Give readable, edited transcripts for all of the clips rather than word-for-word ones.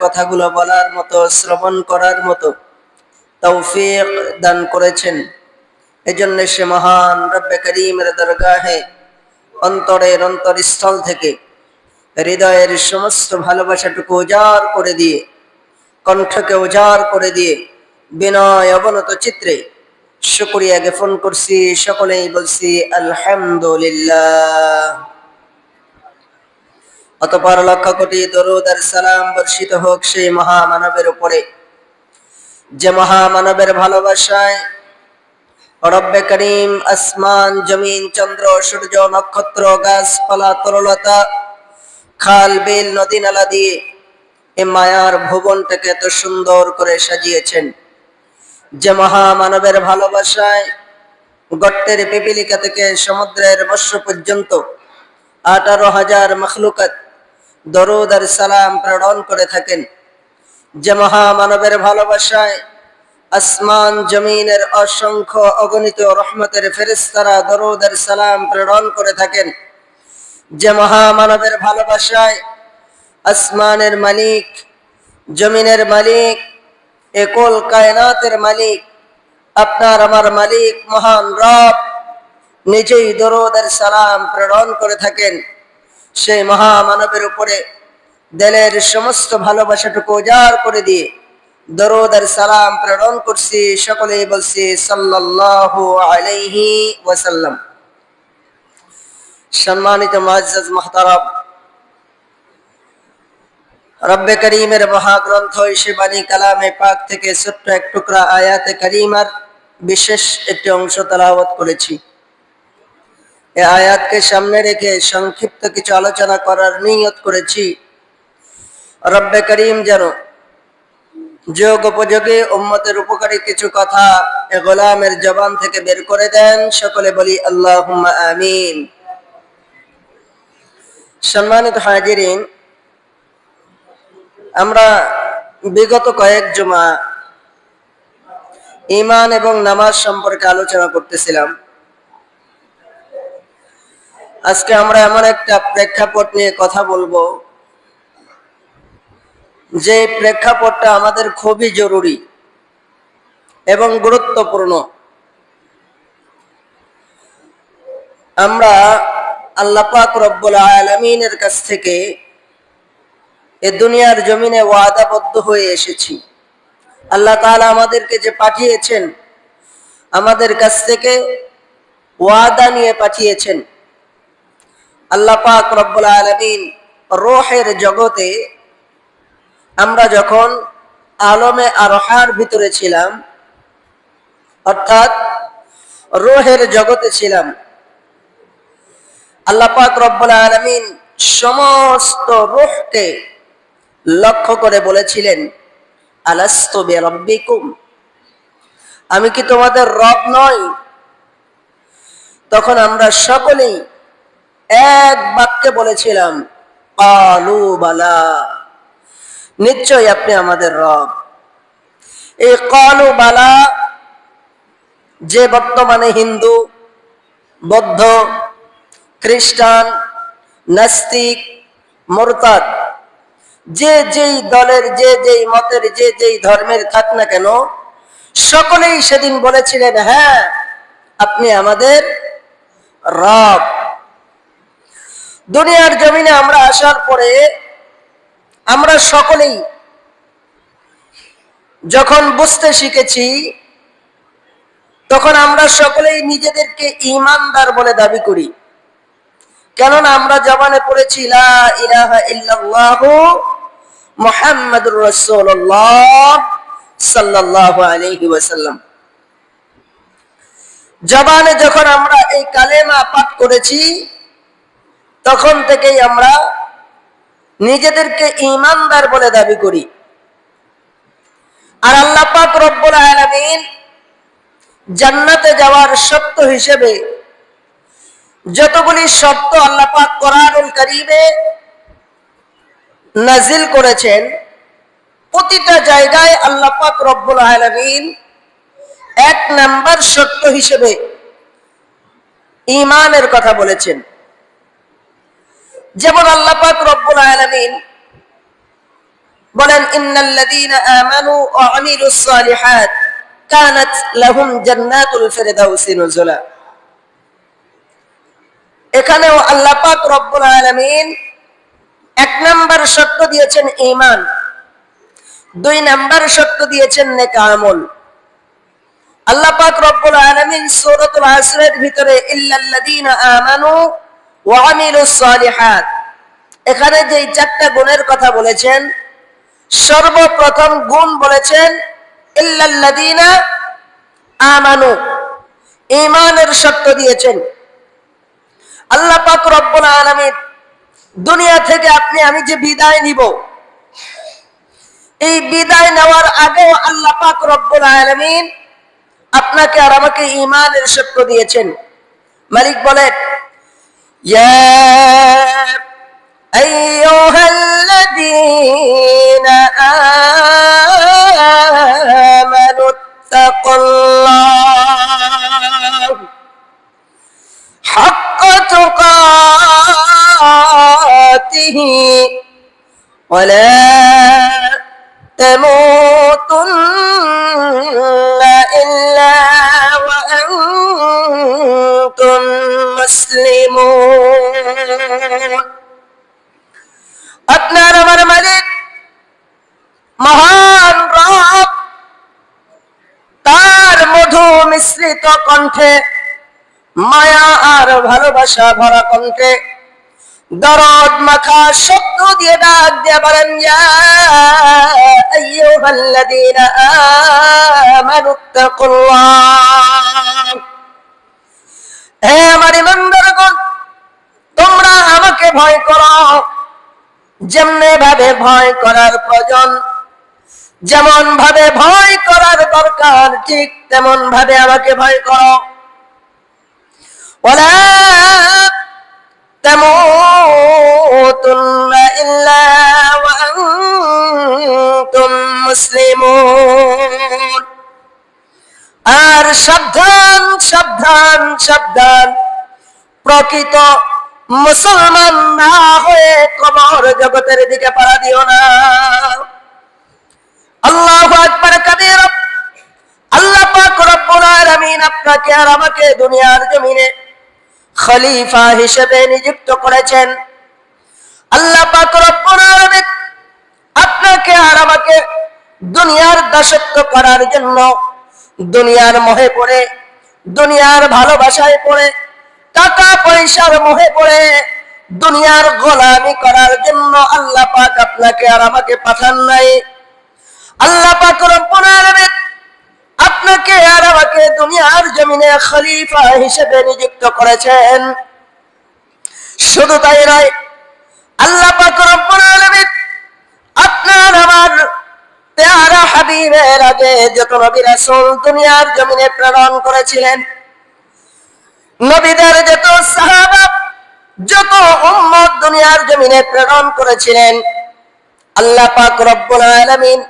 কথাগুলো বলার মতো, শ্রবণ করার মতো তৌফিক দান করেছেন। এজন্য সে মহান রব্বে করিমের দরগাহে অন্তরের অন্তরস্থল থেকে হৃদয়ের সমস্ত ভালোবাসাটুকু উজাড় করে দিয়ে, কণ্ঠকে উজাড় করে দিয়ে বিনয় অবনত চিত্রে শুকরিয়া জ্ঞাপন করছি। সকলেই বলছি আলহামদুলিল্লাহ। অতঃপর লক্ষ কোটি দরুদ আর সালাম বর্ষিত হোক সেই মহামানবের উপরে, যে মহামানবের ভালোবাসায় রব্বে করিম আসমান, জমিন, চন্দ্র, সূর্য, নক্ষত্র, গাছপালা, তরলতা, খাল, বিল, নদী নালা দিয়ে এ মায়ার ভুবনটাকে এত সুন্দর করে সাজিয়েছেন। যে মহামানবের ভালোবাসায় গর্তের পিপিলিকা থেকে সমুদ্রের মৎস্য পর্যন্ত 18,000 মখলুকাত দরুদ আর সালাম প্রেরণ করে থাকেন। যে মহামানবের ভালোবাসায় আসমান জমিনের অসংখ্য অগণিত রহমতের ফেরেশতারা দরুদ আর সালাম প্রেরণ করে থাকেন। যে মহামানবের ভালোবাসায় আসমানের মালিক, জমিনের মালিক, একল কায়নাতের মালিক, আপনার আমার মালিক মহান রব নিজেই দরুদ আর সালাম প্রেরণ করে থাকেন। সেই মহামানবের উপরে দিলের সমস্ত ভালোবাসাটুকু উজাড় করে দিয়ে দরুদ আর সালাম প্রেরণ করছি। সকলেই বলছি সাল্লাল্লাহু আলাইহি ওয়াসাল্লাম। সম্মানিত মুআজ্জাজ মুহতারাম, রব্বে করিমের মহাগ্রন্থ ইসে-বাণী কালামে পাক থেকে ছোট্ট এক টুকরা আয়াতে কারিমার বিশেষ একটি অংশ তেলাওয়াত করেছি। এই আয়াতকে সামনে রেখে সংক্ষিপ্ত কিছু আলোচনা করার নিয়ত করেছি। রব্বে করিম যেন যোগ উপযোগী উম্মতের উপকারী কিছু কথা এ গোলামের জবান থেকে বের করে দেন। সকলে বলি আল্লাহুম্মা আমিন। সম্মানিত হাজিরিন, আমরা বিগত কয়েক জুমা ঈমান এবং নামাজ সম্পর্কে আলোচনা করতেছিলাম। আজকে আমরা এমন একটা প্রেক্ষাপট নিয়ে কথা বলবো যে প্রেক্ষাপটটা আমাদের খুবই জরুরি এবং গুরুত্বপূর্ণ। আমরা আল্লাহ পাক রব্বুল আলামিনের কাছ থেকে এ দুনিয়ার জমিনে ওয়াদাবদ্ধ হয়ে এসেছি। আল্লাহ তাআলা আমাদেরকে যে পাঠিয়েছেন, আমাদের কাছ থেকে ওয়াদা নিয়ে পাঠিয়েছেন। আল্লাহ পাক রব্বুল আলামিন রূহের জগতে আমরা যখন আলমে আরহার ভিতরে ছিলাম, অর্থাৎ রূহের জগতে ছিলাম, আল্লাহ পাক রব্বুল আলামিন সমস্ত রূহকে লক্ষ্য করে বলেছিলেন, আলাস্তু বিরাব্বিকুম, আমি কি তোমাদের রব নই? তখন আমরা সকলেই এক বাক্যে বলেছিলাম, ক্বালু বালা, নিশ্চয়ই আপনি আমাদের রব। এই ক্বালু বালা যে বর্তমানে হিন্দু, বৌদ্ধ, খ্রিস্টান, নাস্তিক, মুরতাদ, যে যেই দলের, যে যেই মতের, যে যেই ধর্মের থাক না কেন, সকলেই সেদিন বলেছিলেন, হ্যাঁ আপনি আমাদের রব। দুনিয়ার জমিনে আমরা আসার পরে আমরা সকলেই যখন বুঝতে শিখেছি, তখন আমরা সকলেই নিজেদেরকে ঈমানদার বলে দাবি করি। কেননা আমরা জবানে পড়েছি লা ইলাহা ইল্লাল্লাহু মুহাম্মাদুর রাসূলুল্লাহ সাল্লাল্লাহু আলাইহি ওয়াসাল্লাম। জবানে যখন আমরা এই কালেমা পাঠ করেছি, তখন থেকেই আমরা নিজেদেরকে ঈমানদার বলে দাবি করি। আর আল্লাহ পাক রব্বুল আলামিন জান্নাতে যাওয়ার শর্ত হিসেবে যতগুলি শর্ত আল্লাহ পাক কোরআনুল কারীমে নাজিল করেছেন, প্রতিটা জায়গায় আল্লাহ পাক রব্বুল আলামিন এক নাম্বার শর্ত হিসেবে ঈমানের কথা বলেছেন। যেমন আল্লাহ পাক রব্বুল আলামিন বলেন ইন্নাল্লাযীনা আমানু ওয়া আমিলুস সালিহাত কানাত লাহুম জান্নাতুল ফিরদাউসি নুজুলা। এখানেও আল্লাহ পাক রব্বুল আলামিন এক নাম্বার শর্ত দিয়েছেন ঈমান, দুই নাম্বার শর্ত দিয়েছেন নেক আমল। আল্লাহ পাক রব্বুল আলামিন সূরাতুল আসরের ভিতরে ইল্লাল্লাযীনা আমানু ওয়া আমিলুস সালিহাত, এখানে যে চারটা গুণের কথা বলেছেন, সর্বপ্রথম গুণ বলেছেন ইল্লাল্লাযীনা আমানু, ঈমানের শর্ত দিয়েছেন। আল্লাহ পাক রব্বুল আলামিন দুনিয়া থেকে আপনি আমি যে বিদায় নিব, এই বিদায় নেওয়ার আগেও আল্লাহ পাক রব্বুল আলামিন আপনাকে আর আমাকে ঈমানের শর্ত দিয়েছেন। মালিক বলেন ইয়া আইয়ুহাল্লাযীনা আমানু তাকুল্লাহ হাক্কা তুকাতিহি ওয়া লা তামুতুন্না ইল্লা ওয়া আনতুম মুসলিমুন। আপনার আমার মালিক মহান রব তার মধু মিশ্রিত কণ্ঠে, মায়া আর ভালোবাসা ভরা কণ্ঠে দরদ মাখা শব্দ দিয়ে ডাক দিয়ে বলেন ইয়া আইয়ুহাল্লাযীনা আমানু তাকুল্লাহ, হে আমার ঈমানদারগণ তোমরা আমাকে ভয় করো। যেমনে ভাবে ভয় করার প্রয়োজন, যেমন ভাবে ভয় করার দরকার, ঠিক তেমন ভাবে আমাকে ভয় করো। ওয়ালা তামুতুন্না ইল্লা ওয়া আনতুম মুসলিমুন। আর সাবধান সাবধান সাবধান, প্রকৃত মুসলমান না হয়ে কবর জগতের দিকে পাড়া দিও না। আল্লাহু আকবার কাবীরা। আল্লাহ পাক রব্বুল আলামিন আপনাকে আর আমাকে দুনিয়ার জমিনে খলিফা হিসেবে নিযুক্ত করেছেন। আল্লাহ পাক রব্বুল আলামিন আপনাকে আর আমাকে দুনিয়ার দাসত্ব করার জন্য, দুনিয়ার মোহে পড়ে, দুনিয়ার ভালোবাসায় পড়ে, টাকা পয়সার মোহে পড়ে দুনিয়ার গোলামি করার জন্য আল্লাহ পাক আপনাকে আর আমাকে পাঠান নাই। আল্লাহ পাক রব্বুল আলামিন আপনাকে আর আমাকে দুনিয়ার জমিনে খলিফা হিসেবে নিযুক্ত করেছেন। শুধু তাই নয়, আল্লাহ পাক রব্বুল আলামিন আপনার আমার প্যারা হাবিবের আগে যত নবী রাসূল দুনিয়ার জমিনে প্রেরণ করেছিলেন, নবীদের যত সাহাবা, যত উম্মত দুনিয়ার জমিনে প্রেরণ করেছিলেন, আল্লাহ পাক রব্বুল আলামিন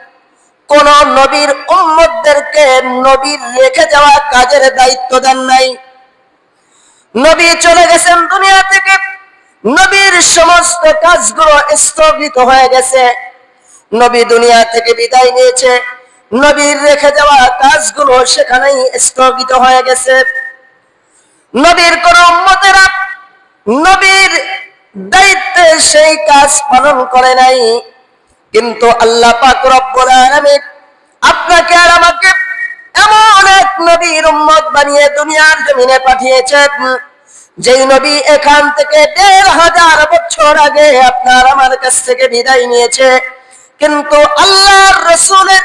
কোন নবীর উম্মতদেরকে নবীর রেখে যাওয়া কাজের দায়িত্ব দেন নাই। নবী চলে গেছেন দুনিয়া থেকে, নবীর সমস্ত কাজগুলো স্থগিত হয়ে গেছে। নবী দুনিয়া থেকে বিদায় নিয়েছে, নবীর রেখে যাওয়া কাজগুলো সেখানেই স্থগিত হয়ে গেছে। নবীর কোন উম্মতেরা নবীর দায়িত্বে সেই কাজ পালন করে নাই। কিন্তু আল্লাহ পাক রব্বুল আলামিন আপনাকে আর আমাকে এমন এক নবীর উম্মত বানিয়ে দুনিয়ার জমিনে পাঠিয়েছেন, যেই নবী এখান থেকে ১৫০০ বছর আগে আপনার আমার কাছ থেকে বিদায় নিয়েছে। কিন্তু আল্লাহর রাসূলের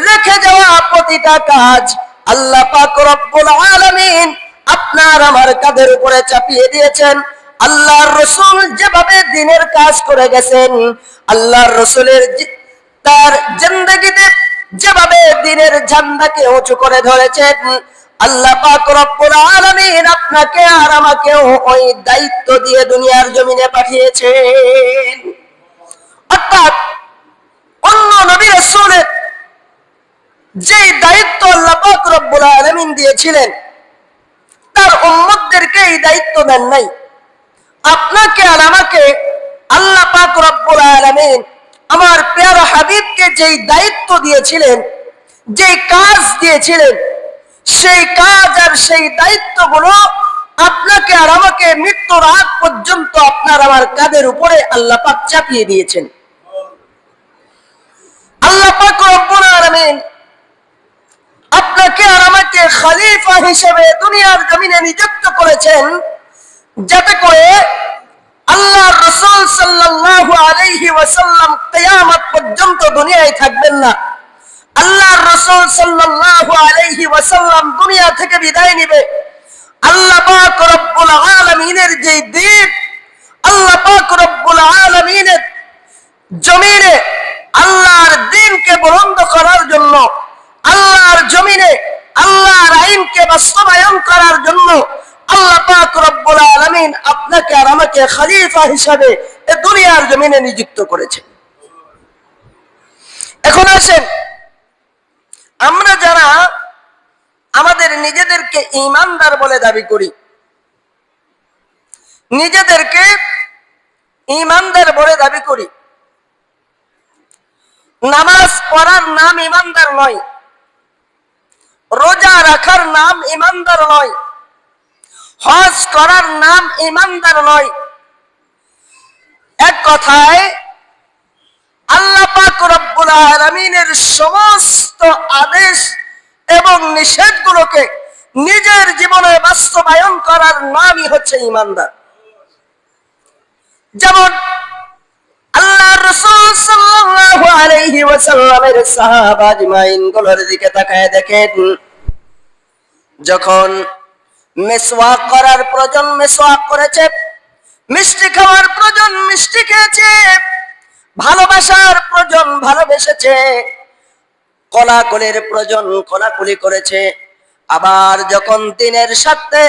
রেখে যাওয়া প্রতিটা কাজ আল্লাহ পাক রব্বুল আলামিন আপনার আমার কাঁধের উপরে চাপিয়ে দিয়েছেন। আল্লাহর রাসূল যেভাবে দ্বীনের কাজ করে গেছেন, আল্লাহর রাসূলের তার জিন্দেগিতে যেভাবে দ্বীনের ঝান্ডাকে উঁচু করে ধরেছেন, আল্লাহ পাক রব্বুল আলামিন আপনাকে আর আমাকেও ওই দায়িত্ব দিয়ে দুনিয়ার জমিনে পাঠিয়েছেন। অর্থাৎ অন্য নবী রাসূলের যে দায়িত্ব আল্লাহ পাক রব্বুল আলামিন দিয়েছিলেন, তার উম্মতদেরকে এই দায়িত্ব দেন নাই। আপনাকে আর আমাকে আল্লাহ পাক রব্বুল আলামিন আমার প্যারা হাবিবকে যেই দায়িত্ব দিয়েছিলেন, যেই কাজ দিয়েছিলেন, সেই কাজ আর সেই দায়িত্বগুলো আপনাকে আর আমাকে মৃত্যুর আগ পর্যন্ত আপনার আমার কাঁধের উপরে আল্লাহ পাক চাপিয়ে দিয়েছেন। আল্লাহ পাক রব্বুল আলামিন আপনাকে আর আমাকে খলিফা হিসেবে দুনিয়ার জমিনে নিযুক্ত করেছেন, যাতে করে আল্লাহর রাসূল সাল্লাল্লাহু আলাইহি ওয়াসাল্লাম কিয়ামত পর্যন্ত দুনিয়ায় থাকবেন না। আল্লাহর রাসূল সাল্লাল্লাহু আলাইহি ওয়াসাল্লাম দুনিয়া থেকে বিদায় নেবে। আল্লাহ পাক রব্বুল আলামিনের যে দিন, আল্লাহ পাক রব্বুল আলামিনের জমিনে আল্লাহর দ্বীনকে বুলন্দ করার জন্য, আল্লাহর জমিনে আল্লাহর আইনকে বাস্তবায়ন করার জন্য আল্লাহ পাক রব্বুল আলামিন আপনাকে আর আমাকে খলিফা হিসাবে এই দুনিয়ার জমিনে নিযুক্ত করেছেন। এখন আসেন, আমরা যারা আমাদের নিজেদেরকে ঈমানদার বলে দাবি করি, নিজেদেরকে ঈমানদার বলে দাবি করি, নামাজ পড়ার নাম ঈমানদার নয়, রোজা রাখার নাম ঈমানদার নয়, হজ করার নাম ঈমানদার নয়। এক কথায় আল্লাহ পাক রব্বুল আলামিনের সমস্ত আদেশ এবং নিষেধগুলোকে নিজের জীবনে বাস্তবায়ন করার নামই হচ্ছে ঈমানদার। যেমন আল্লাহর রাসূল সাল্লাল্লাহু আলাইহি ওয়াসাল্লামের সাহাবা আজমাইন গুলোর দিকে তাকায় দেখেন, যখন মিসওয়াক করার প্রয়োজন মিসওয়াক করেছে, মিষ্টি খাওয়ার প্রয়োজন মিষ্টি খেয়েছে, ভালোবাসার প্রয়োজন ভালোবেসেছে, কোলাকুলির প্রয়োজন কোলাকুলি করেছে। আবার যখন দিনের সাথে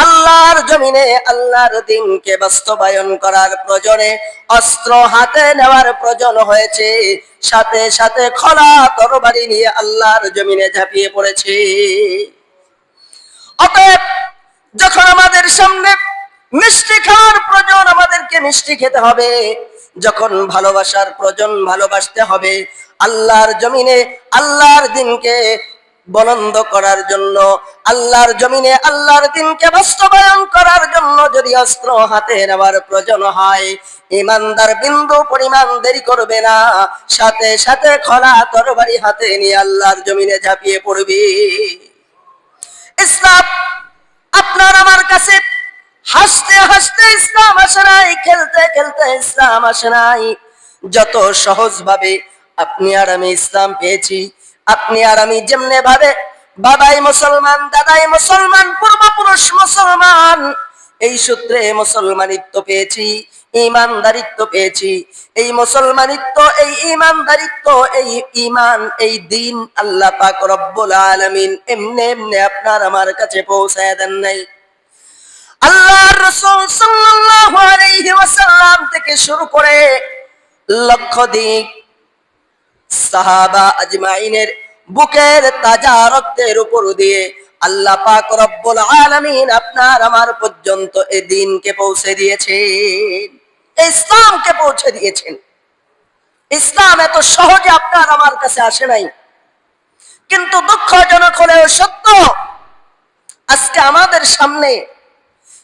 আল্লাহর জমিনে আল্লাহর দ্বীনকে বাস্তবায়ন করার প্রয়োজনে অস্ত্র হাতে নেওয়ার প্রয়োজন হয়েছে, সাথে সাথে খোলা তরবারি নিয়ে আল্লাহর জমিনে ঝাঁপিয়ে পড়েছে। অতএব যখন আমাদের সামনে মিষ্টি খাওয়ার প্রয়োজন, আমাদেরকে মিষ্টি খেতে হবে। যখন ভালোবাসার প্রয়োজন ভালোবাসতে হবে। আল্লাহর জমিনে আল্লাহর দ্বীনকে বুলন্দ করার জন্য, আল্লাহর জমিনে আল্লাহর দ্বীনকে বাস্তবায়ন করার জন্য যদি অস্ত্র হাতে নেওয়ার প্রয়োজন হয়, ঈমানদার বিন্দু পরিমাণ দেরি করবে না, সাথে সাথে খোলা তরবারি হাতে নিয়ে আল্লাহর জমিনে ঝাঁপিয়ে পড়বে। ইসলাম আপনার আমার কাছে হাসতে হাসতে ইসলাম আসে নাই, খেলতে খেলতে ইসলাম আসে নাই। যত সহজ ভাবে আপনি আর আমি ইসলাম পেয়েছি, আপনি আর আমি যেমনে ভাবে বাবাই মুসলমান, দাদাই মুসলমান, পূর্বপুরুষ মুসলমান, এই সূত্রে মুসলমানিত্ব পেয়েছি, ঈমানদারিত্ব পেয়েছি। এই মুসলমানিত্ব, এই ঈমানদারিত্ব, এই ঈমান, এই দ্বীন আল্লাহ পাক রব্বুল আলামিন এমনি এমনি আপনার আমার কাছে পৌঁছায় দেন নাই। আল্লাহর রাসূল সাল্লাল্লাহু আলাইহি ওয়াসাল্লাম থেকে শুরু করে লক্ষাধিক সাহাবা আজমাইনের বুকের তাজা রক্তের উপর দিয়ে আল্লাহ পাক রব্বুল আলামিন আপনার আমার পর্যন্ত এই দ্বীনকে পৌঁছে দিয়েছেন, ইসলামকে পৌঁছে দিয়েছেন। ইসলাম এত সহজে আপনার আমার কাছে আসে নাই। কিন্তু দুঃখজনক হলেও সত্য, আজকে আমাদের সামনে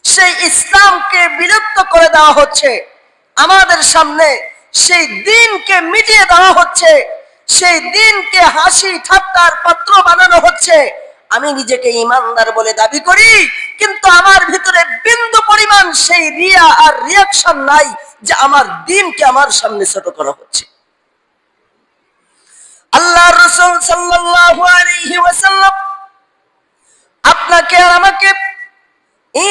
সেই ইসলামকে বিলুপ্ত করে দেওয়া হচ্ছে, আমাদের সামনে সেই দ্বীনকে মিটিয়ে দেওয়া হচ্ছে, সেই দ্বীনকে হাসি ঠাট্টার পাত্র বানানো হচ্ছে। আমি নিজেকে ঈমানদার বলে দাবি করি, কিন্তু আমার ভিতরে বিন্দু পরিমাণ সেই রিয়া আর রিয়াকশন নাই যে আমার দ্বীনকে আমার সামনে ছোট করা হচ্ছে। আল্লাহর রাসূল সাল্লাল্লাহু আলাইহি ওয়াসাল্লাম আপনাকে আর আমাকে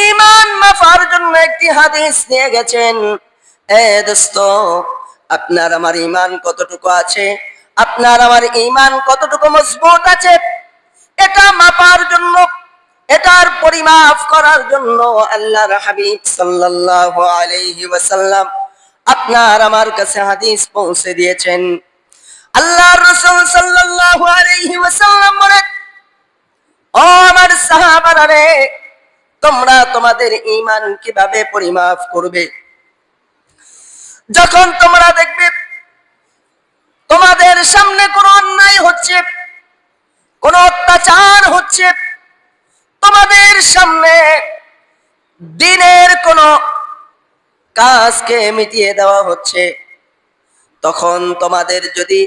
ঈমান মাফার জন্য একটি হাদিস নিয়ে গেছেন। দোস্ত, আপনার আমার ঈমান কতটুকু আছে, আপনার আমার ঈমান কতটুকু মজবুত আছে, এটা মাপার জন্য, এটার পরিমাপ করার জন্য আল্লাহর হাবিব সাল্লাল্লাহু আলাইহি ওয়াসাল্লাম আপনার আমার কাছে হাদিস পৌঁছে দিয়েছেন। আল্লাহর রাসূল সাল্লাল্লাহু আলাইহি ওয়াসাল্লাম বলেন, ও আমার সাহাবারা রে, তোমরা তোমাদের ঈমান কিভাবে পরিমাপ করবে? যখন তোমরা দেখবে তোমাদের সামনে কোনো অন্যায় হচ্ছে, কোনো অত্যাচার হচ্ছে, তোমাদের সামনে দিনের কোনো কাজকে মিটিয়ে দেওয়া হচ্ছে, তখন তোমাদের যদি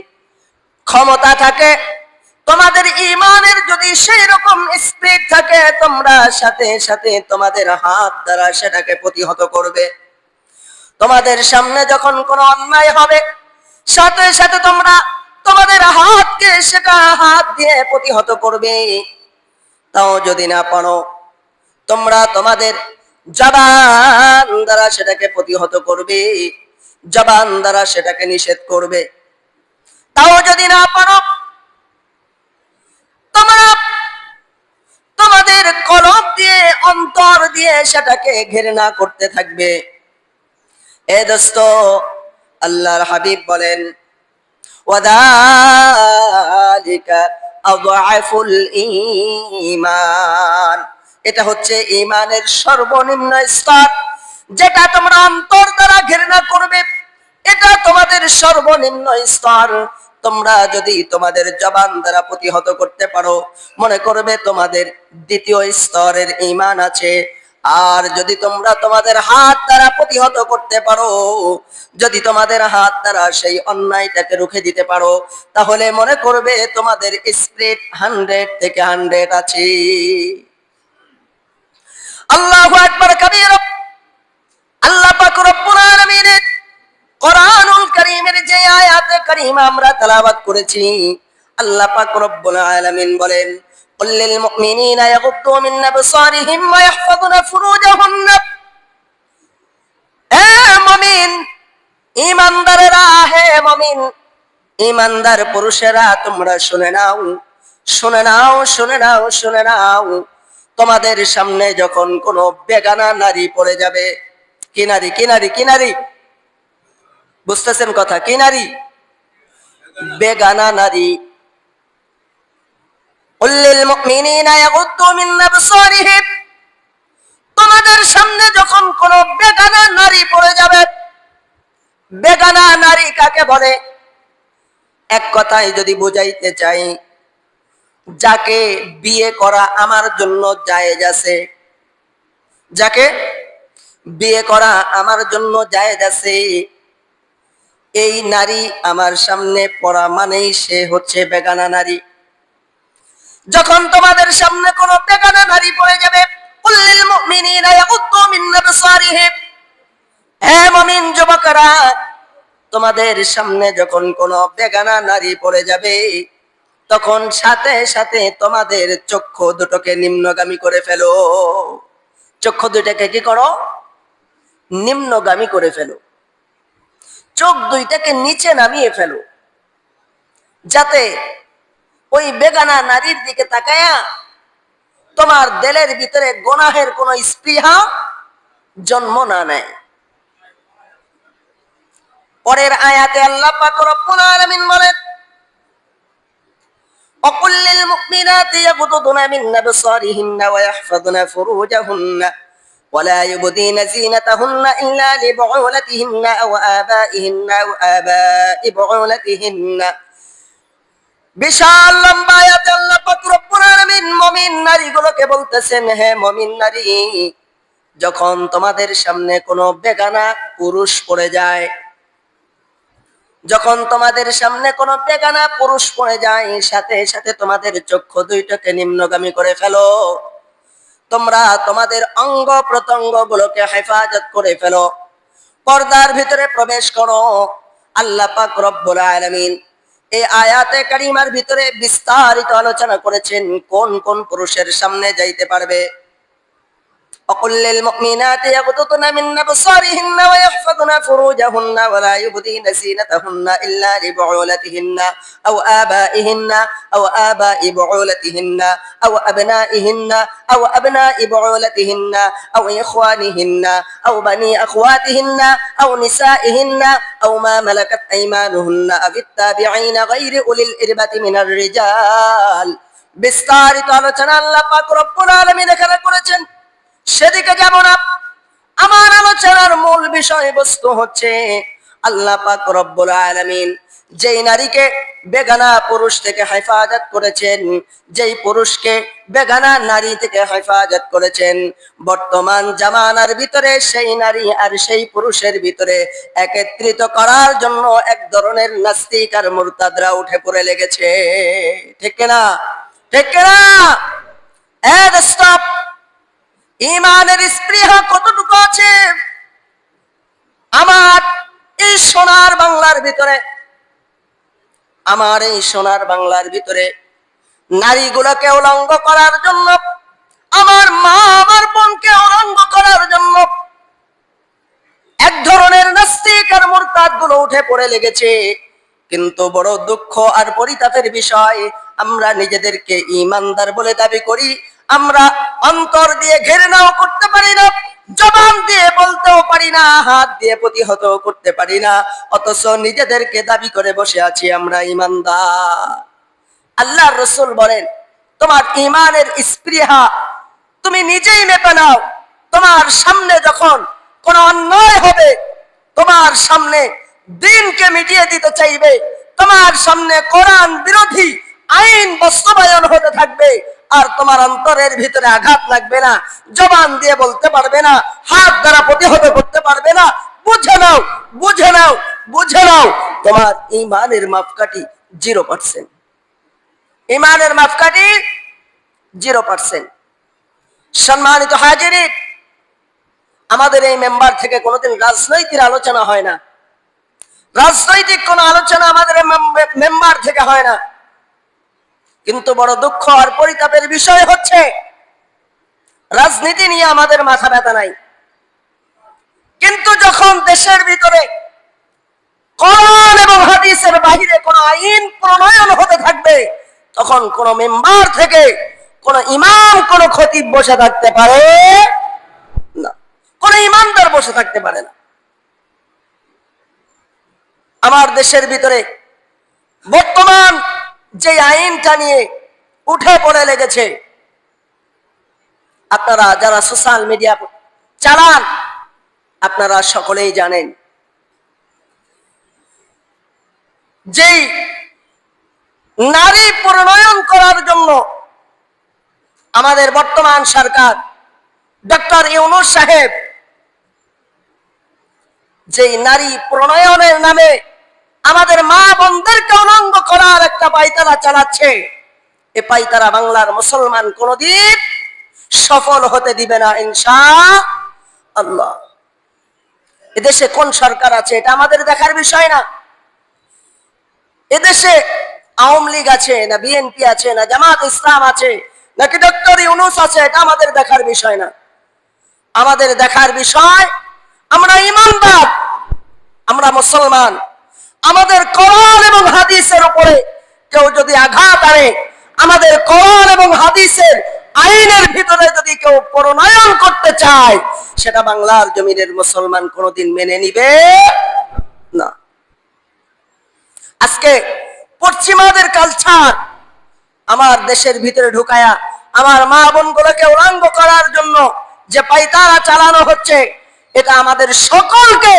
ক্ষমতা থাকে, তোমাদের ঈমানের যদি সেই রকম স্পিড থাকে, তোমরা সাথে সাথে তোমাদের হাত দ্বারা সেটাকে প্রতিহত করবে। তোমাদের সামনে যখন কোনো অন্যায় হবে, সাথে সাথে তোমরা তোমাদের হাতকে সেটা হাত দিয়ে প্রতিহত করবে। তাও যদি না পারো, তোমরা তোমাদের জবান দ্বারা সেটাকে প্রতিহত করবে, জবান দ্বারা সেটাকে নিষেধ করবে। তাও যদি না পারো, তোমরা তোমাদের কলব দিয়ে, অন্তর দিয়ে সেটাকে ঘৃণা করতে থাকবে। এ দোস্ত, আল্লাহর হাবিব বলেন, ওয়াদালিকা আযআফুল ঈমান, এটা হচ্ছে ঈমানের সর্বনিম্ন স্তর। যেটা তোমরা অন্তর দ্বারা ঘৃণা করবে, এটা তোমাদের সর্বনিম্ন স্তর। তোমরা যদি তোমাদের জবান দ্বারা প্রতিহত করতে পারো, মনে করবে তোমাদের দ্বিতীয় স্তরের ঈমান আছে। আর যদি তোমরা তোমাদের হাত দ্বারা প্রতিহত করতে পারো, যদি তোমাদের হাত দ্বারা সেই অন্যায়টাকে রুখে দিতে পারো, তাহলে মনে করবে তোমাদের স্পিরিট 100 থেকে 100 আছে। আল্লাহু আকবার কাবীরা। আল্লাহ পাক রব্বুল আলামিনের কোরআনুল কারীমের যে আয়াতে কারীমা আমরা তেলাওয়াত করেছি, আল্লাহ পাক রব্বুল আলামিন বলেন, কুল লিল মুমিনিনা ইয়াগুদ্দু মিন আবসারিহিম ওয়া ইয়াহফাযুনা ফুরুজাহুন্না। হে মুমিন, ঈমানদারেরা, হে মুমিন ঈমানদার পুরুষেরা, তোমরা শুনে নাও, শুনে নাও, শুনে নাও, শুনে নাও। তোমাদের সামনে যখন কোনো বেগানা নারী পড়ে যাবে, কি নারী, কি নারী, কি নারী, বুঝতেছেন কথা, কি নারী? বেগানা নারী। কুল লিল মুমিনিনা ইয়াগুদ্দু মিন আবসারিহিম, তোমাদের সামনে যখন কোনো বেগানা নারী পড়ে যাবে, বেগানা নারী কাকে বলে? এক কথায় যদি বুঝাইতে চাই, যাকে বিয়ে করা আমার জন্য জায়েজ আছে, যাকে বিয়ে করা আমার জন্য জায়েজ আছে, এই নারী আমার সামনে পড়া মানেই সে হচ্ছে বেগানা নারী। যখন তোমাদের সামনে কোনো বেগানা নারী পড়ে যাবে, কুল লিল মুমিনিনা ইয়াগুদ্দু মিন আবসারিহিম, হে মুমিন যুবকরা, তোমাদের সামনে যখন কোনো বেগানা নারী পড়ে যাবে, তখন সাথে সাথে তোমাদের চক্ষু দুটোকে নিম্নগামী করে ফেলো। চক্ষু দুইটাকে কি করো? নিম্নগামী করে ফেলো। চোখ দুইটাকে নিচে নামিয়ে ফেলো, যাতে ওই বেগানা নারীর দিকে তাকায়া তোমার দিলের ভিতরে গুনাহের কোন স্পৃহা জন্ম না নেয়। পরের আয়াতে আল্লাহ পাক রব্বুল আলামিন বলেন, وقل للمؤمنات يغضضن من أبصارهن ويحفظن فروجهن ولا يبدين زينتهن إلا لبعولتهن أو آبائهن أو آباء بعولتهن। বিশাল লম্বা আয়াতে আল্লাহ পাক রব্বুল আলামিন মুমিন নারীগুলোকে বলতেছেন, হে মুমিন নারী, যখন তোমাদের সামনে কোনো বেগানা পুরুষ পড়ে যায়, যখন তোমাদের সামনে কোনো বেগানা পুরুষ পড়ে যায়, সাথে সাথে তোমাদের চক্ষু দুইটাকে নিম্নগামী করে ফেলো। তোমরা তোমাদের অঙ্গ প্রত্যঙ্গ গুলোকে হেফাজত করে ফেলো, পর্দার ভিতরে প্রবেশ করো। আল্লাহ পাক রব্বুল আলামিন এই আয়াতে কারিমার ভিতরে বিস্তারিত আলোচনা করেছেন কোন কোন পুরুষের সামনে যাইতে পারবে। وقل للمؤمنات يغضضن من أبصارهن ويحفظن فروجهن ولا يبدين زينتهن إلا لبعولتهن أو آبائهن أو آباء بعولتهن أو أبنائهن أو أبناء بعولتهن أو إخوانهن أو بني أخواتهن أو نسائهن أو ما ملكت أيمانهن أو التابعين غير أولي الإربة من الرجال। বিস্তারিত আলোচনা আল্লাহ পাক রব্বুল আলামিন এখানে করেছেন। সেদিকে যাব না। আমার আলোচনার মূল বিষয়বস্তু হচ্ছে আল্লাহ পাক রব্বুল আলামিন যেই নারীকে বেগানা পুরুষ থেকে হেফাজত করেছেন, যেই পুরুষকে বেগানা নারী থেকে হেফাজত করেছেন, বর্তমান জামানার ভিতরে সেই নারী আর সেই পুরুষের ভিতরে একত্রিত করার জন্য এক ধরনের নাস্তিক আর মুরতাদরা উঠে পড়ে লেগেছে। ঠিক না? ঠিক না? স্টপ। ঈমানের স্পৃহা কতটুকু আছে আমার এই সোনার বাংলার ভিতরে? আমার এই সোনার বাংলার ভিতরে নারীগুলোকে উলঙ্গ করার জন্য, আমার মা আমার বোনকে উলঙ্গ করার জন্য এক ধরনের নাস্তিক আর মুরতাদ গুলো উঠে পড়ে লেগেছে। কিন্তু বড় দুঃখ আর পরিতাপের বিষয়, আমরা নিজেদেরকে ঈমানদার বলে দাবি করি, আমরা অন্তর দিয়ে ঘৃণাও করতে পারি না, জবান দিয়ে বলতেও পারি না, হাত দিয়ে প্রতিহত করতে পারি না, অথচ নিজেদেরকে দাবি করে বসে আছি আমরা ঈমানদার। আল্লাহর রাসূল বলেন, তোমার ঈমানের স্পৃহা তুমি নিজেই মেপে নাও। তোমার সামনে যখন কোন অন্যায় হবে, তোমার সামনে দ্বীনকে মিটিয়ে দিতে চাইবে, তোমার সামনে কোরআন বিরোধী আইন বাস্তবায়ন হতে থাকবে, আর তোমার অন্তরের ভিতরে আঘাত লাগবে না, জবান দিয়ে বলতে পারবে না, হাত দ্বারা প্রতিহত করতে পারবে না, বুঝে নাও, বুঝে নাও, বুঝে নাও, তোমার ঈমানের মাপকাঠি 0%। ঈমানের মাপকাঠি 0%। সম্মানিত হাজিরিন, আমাদের এই মেম্বার থেকে কোনোদিন রাজনৈতিক আলোচনা হয় না, রাজনৈতিক কোন আলোচনা আমাদের মেম্বার থেকে হয় না। কিন্তু বড় দুঃখ আর পরিতাপের বিষয় হচ্ছে, রাজনীতি নিয়ে আমাদের মাথা ব্যথা নাই, কিন্তু যখন দেশের ভিতরে কোরআন এবং হাদিসের বাহিরে কোন আইন প্রণয়ন হতে থাকবে, তখন কোন মেম্বার থেকে কোন ইমাম কোন খতিব বসে থাকতে পারে না, কোন ইমানদার বসে থাকতে পারে না। আমার দেশের ভিতরে বর্তমান যে আইনটা নিয়ে উঠে পড়ে লেগেছে, আপনারা যারা সোশ্যাল মিডিয়া চালান আপনারা সকলেই জানেন, যেই নারী প্রণয়ন করার জন্য আমাদের বর্তমান সরকার ডক্টর ইউনূস সাহেব যেই নারী প্রণয়নের নামে আমাদের মা বোনদেরকে উলঙ্গ করার একটা পায়তারা চালাচ্ছে, এ পায়তারা বাংলার মুসলমান কোনদিন সফল হতে দিবে না ইনশাআল্লাহ। এদেশে কোন সরকার আছে এটা আমাদের দেখার বিষয় না, এদেশে আওয়ামী লীগ আছে না বিএনপি আছে না জামাত ইসলাম আছে নাকি ডক্টর ইউনূস আছে, এটা আমাদের দেখার বিষয় না। আমাদের দেখার বিষয় আমরা ঈমানদার, আমরা মুসলমান, আমাদের কোরআন এবং হাদিসের উপরে কেউ যদি আঘাত আনে, আমাদের কোরআন এবং হাদিসের আইনের ভিতরে যদি কেউ প্রণয়ন করতে চায়, সেটা বাংলার জমিনের মুসলমান কোনোদিন মেনে নিবে না। আজকে পশ্চিমাদের কালচার আমার দেশের ভিতরে ঢুকায়া আমার মা বোনগুলোকে উলঙ্গ করার জন্য যে পায়তারা চালানো হচ্ছে, এটা আমাদের সকলকে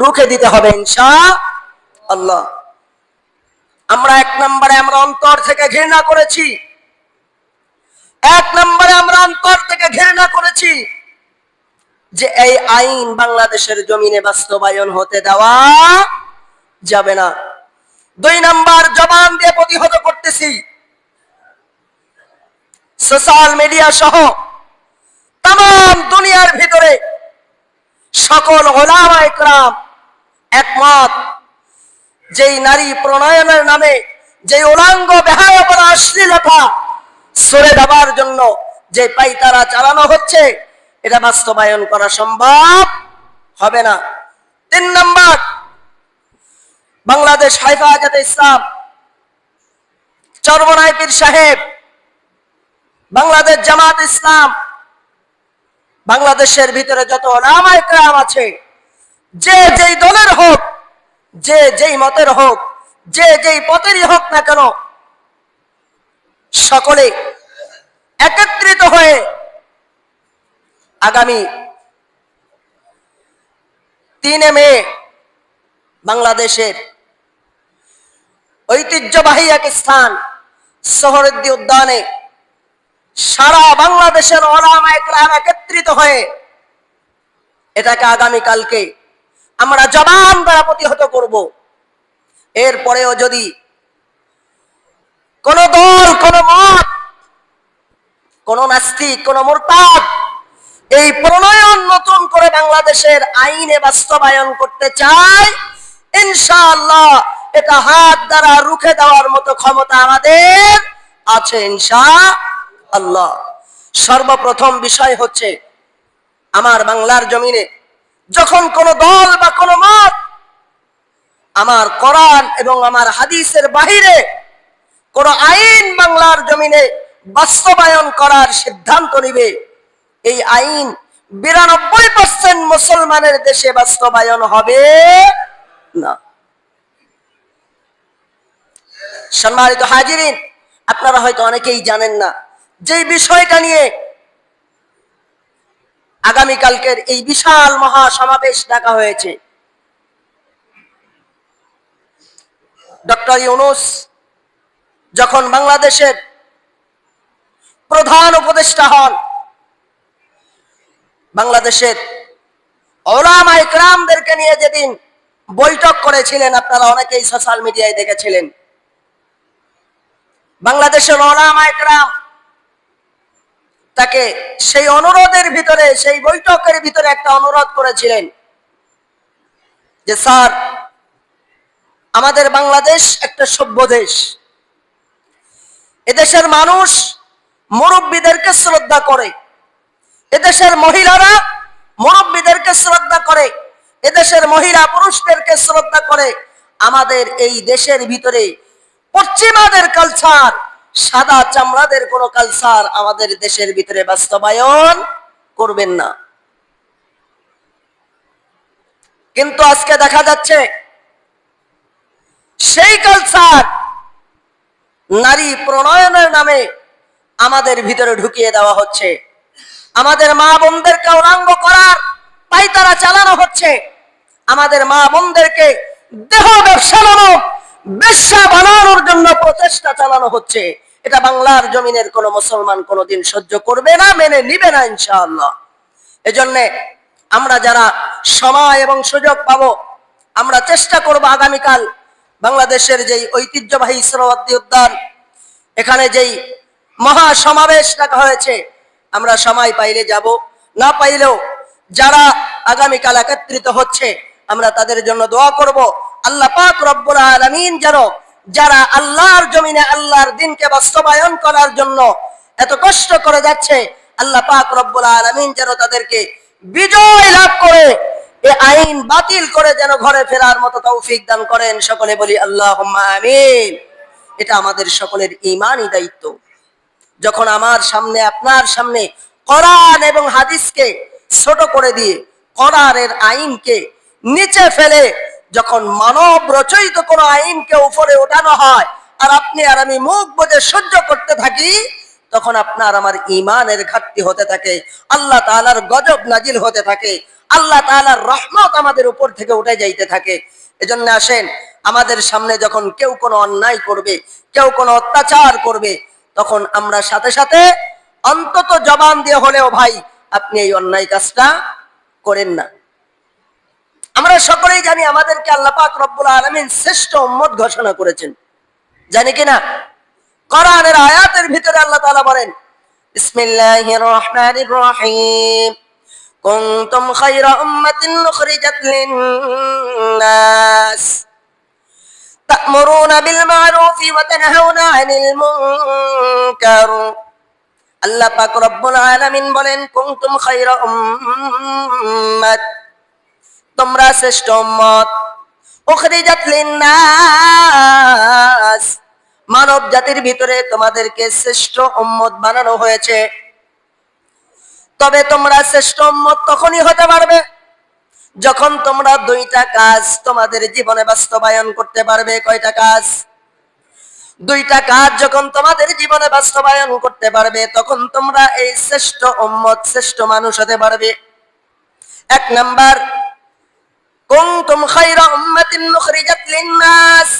রুখে দিতে হবে ইনশাআল্লাহ। আমরা এক নম্বরে আমরা অন্তর থেকে ঘৃণা করেছি, এক নম্বরে আমরা অন্তর থেকে ঘৃণা করেছি যে এই আইন বাংলাদেশের জমিনে বাস্তবায়ন হতে দেওয়া যাবে না। 2 নাম্বার, জবান দিয়ে প্রতিহত করতেছি। সোশ্যাল মিডিয়া সহ তাম দুনিয়ার ভিতরে সকল উলামা ইকরাম একমত, যেই নারী প্রণয়নের নামে যে উলঙ্গ বেহায়াপনা অশ্লীলতা সরে দেওয়ার জন্য যে পায়তারা চালানো হচ্ছে, এটা বাস্তবায়ন করা সম্ভব হবে না। 3 নাম্বার, বাংলাদেশ হেফাজতে ইসলাম, চরমনাই পীর সাহেব, বাংলাদেশ জামাত ইসলাম, বাংলাদেশের ভিতরে যত উলামা ইকরাম আছে, যে যেই দলের হোক, যে যেই মতের হোক, যে যেই পথেরই হোক না কেন, সকলে একত্রিত হয়ে আগামী 3 মে বাংলাদেশের ঐতিহ্যবাহী এক স্থান সোহরাওয়ার্দী উদ্যানে সারা বাংলাদেশের উলামায়ে কেরাম একত্রিত হয়ে এটাকে আগামীকালকে আমরা জবান দ্বারা প্রতিহত করব। এরপরেও যদি কোন দল, কোন মত, কোন নাস্তিক, কোন মুরতাদ এই প্রণয়ন নতুন করে বাংলাদেশের আইনে বাস্তবায়ন করতে চায়, ইনশাআল্লাহ এটা হাত দ্বারা রুখে দেওয়ার মতো ক্ষমতা আমাদের আছে ইনশাআল্লাহ। সর্বপ্রথম বিষয় হচ্ছে, আমার বাংলার জমিনে যখন কোন দল বা কোন মত আমার কোরআন এবং আমার হাদিসের বাহিরে কোন আইন বাংলার জমিনে বাস্তবায়ন করার সিদ্ধান্ত নিবে, এই আইন 92% মুসলমানের দেশে বাস্তবায়ন হবে না। সম্মানিত হাজিরিন, আপনারা হয়তো অনেকেই জানেন না যে বিষয়টা নিয়ে আগামীকালকের এই বিশাল মহাসমাবেশ ডাকা হয়েছে। ডক্টর ইউনূস যখন বাংলাদেশের প্রধান উপদেষ্টা হন, বাংলাদেশের উলামায়ে কেরামদেরকে নিয়ে যেদিন বৈঠক করেছিলেন, আপনারা অনেকেই সোশ্যাল মিডিয়ায় দেখেছিলেন। বাংলাদেশের উলামায়ে কেরাম তাকে সেই অনুরোধের ভিতরে, সেই বৈঠকের ভিতরে একটা অনুরোধ করেছিলেন যে স্যার, আমাদের বাংলাদেশ একটা সভ্য দেশ, এদেশের মানুষ মুরব্বীদেরকে শ্রদ্ধা করে, এদেশের মহিলারা মুরব্বীদেরকে শ্রদ্ধা করে, এদেশের মহিলা পুরুষদেরকে শ্রদ্ধা করে। আমাদের এই দেশের ভিতরে পশ্চিমাদের কালচার, সাদা চামড়াদের কোন কালচার আমাদের দেশের ভিতরে বাস্তবায়ন করবেন না। কিন্তু আজকে দেখা যাচ্ছে সেই কালচার নারী প্রণয়নের নামে আমাদের ভিতরে ঢুকিয়ে দেওয়া হচ্ছে। আমাদের মা বোনদেরকে অনাঙ্গ করার পায়তারা চালানো হচ্ছে। আমাদের মা বোনদেরকে দেহ ব্যবসা বানানোর জন্য প্রচেষ্টা চালানো হচ্ছে। এটা বাংলার জমিনের কোন মুসলমান কোনদিন সহ্য করবে না, মেনে নিবে না ইনশাআল্লাহ। এজন্য আমরা যারা সময় এবং সুযোগ পাবো, আমরা চেষ্টা করব আগামীকাল বাংলাদেশের যেই ঐতিহ্যবাহী সোহরাওয়ার্দী উদ্যান, এখানে যেই মহা সমাবেশ ডাকা হয়েছে, আমরা সময় পাইলে যাব, না পাইলেও যারা আগামীকাল একত্রিত হচ্ছে আমরা তাদের জন্য দোয়া করব। আল্লাহ পাক রব্বুল আলামিন যেন যারা আল্লাহর জমিনে আল্লাহর দ্বীনকে বাস্তবায়ন করার জন্য এত কষ্ট করে যাচ্ছে, আল্লাহ পাক রব্বুল আলামিন যেন তাদেরকে বিজয় লাভ করে এই আইন বাতিল করে যেন ঘরে ফেরার মতো তৌফিক দান করেন। সকলে বলি আল্লাহুম্মা আমিন। এটা আমাদের সকলের ঈমানি দায়িত্ব। যখন আমার সামনে, আপনার সামনে কোরআন এবং হাদিসকে ছোট করে দিয়ে, কোরআনের আইনকে নিচে ফেলে যখন মানব রচিত কোন আইনকে উপরে ওঠানো হয়, আর আপনি আর আমি মুখ বুজে সহ্য করতে থাকি, তখন আপনার আমার ঈমানের ঘাটতি হতে থাকে, আল্লাহ তাআলার গজব নাজিল হতে থাকে, আল্লাহ তাআলার রহমত আমাদের উপর থেকে উঠে যাইতে থাকে। এজন্য আসেন, আমাদের সামনে যখন কেউ কোনো অন্যায় করবে, কেউ কোনো অত্যাচার করবে, তখন আমরা সাথে সাথে অন্তত জবান দিয়ে হলেও ভাই আপনি এই অন্যায় কাজটা করেন না। আমরা সকলেই জানি আমাদেরকে আল্লাহ পাক রব্বুল আলামিন শ্রেষ্ঠ উম্মত ঘোষণা করেছেন, জানি কিনা? কোরআনের আয়াতের ভিতরে আল্লাহ তাআলা বলেন, বিসমিল্লাহির রহমানির রহিম, কুনতুম খায়রা উম্মাতিন উখরিজাত লিন-নাস তা'মুরুনা বিল মা'রুফি ওয়া তানহাউনা আনিল মুনকার। আল্লাহ পাক রব্বুল আলামিন বলেন, কুনতুম খায়রা উম্মাত, তোমরা শ্রেষ্ঠ উম্মত, উখরিজাত লিন-নাস, মানব জাতির ভিতরে তোমাদেরকে শ্রেষ্ঠ উম্মত বানানো হয়েছে। তবে তোমরা শ্রেষ্ঠ উম্মত তখনই হতে পারবে যখন তোমরা দুইটা কাজ তোমাদের জীবনে বাস্তবায়ন করতে পারবে। কয়টা কাজ? দুইটা কাজ যখন তোমাদের জীবনে বাস্তবায়ন করতে পারবে, তখন তোমরা এই শ্রেষ্ঠ উম্মত, শ্রেষ্ঠ মানুষ হতে পারবে। এক নাম্বার, কুনতুম খায়রা উম্মাতিন উখরিজাত লিন-নাস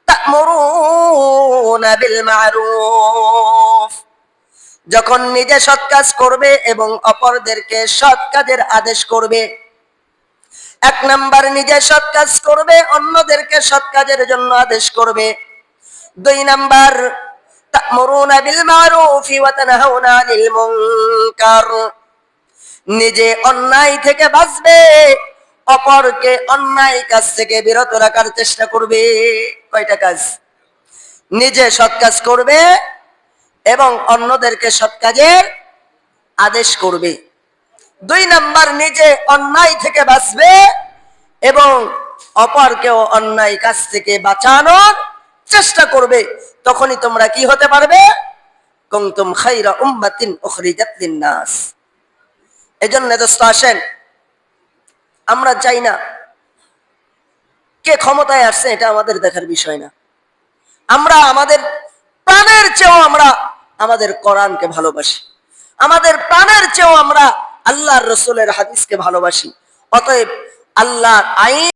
তা'মুরুনা বিল মা'রুফ। যখন নিজে সৎ কাজ করবে এবং অপরদেরকে সৎ কাজের আদেশ করবে। এক নাম্বার নিজে সৎ কাজ করবে, অন্যদেরকে সৎ কাজের জন্য আদেশ করবে। দুই নাম্বার তা'মুরুনা বিল মা'রুফি ওয়া তানহাউনা আনিল মুনকার, নিজে অন্যায় থেকে বাঁচবে, অপরকে অন্যায় কাজ থেকে বিরত রাখার চেষ্টা করবে। কয়টা কাজ? নিজে সৎ কাজ করবে এবং অন্যদেরকে সৎ কাজের আদেশ করবে। দুই নাম্বার নিজে অন্যায় থেকে বাঁচবে এবং অপরকেও অন্যায় কাজ থেকে বাঁচানোর চেষ্টা করবে। তখনই তোমরা কি হতে পারবে? কুনতুম খায়রা উম্মাতিন উখরিজাত লিন-নাস। এজন্য দোস্ত আসেন, আমরা চাই না কে ক্ষমতায় আসছে এটা আমাদের দেখার বিষয় না। আমরা আমাদের প্রাণের চেয়েও আমরা আমাদের কোরআনকে ভালোবাসি, আমাদের প্রাণের চেয়েও আমরা আল্লাহর রাসূলের হাদিসকে ভালোবাসি। অতএব আল্লাহর আইন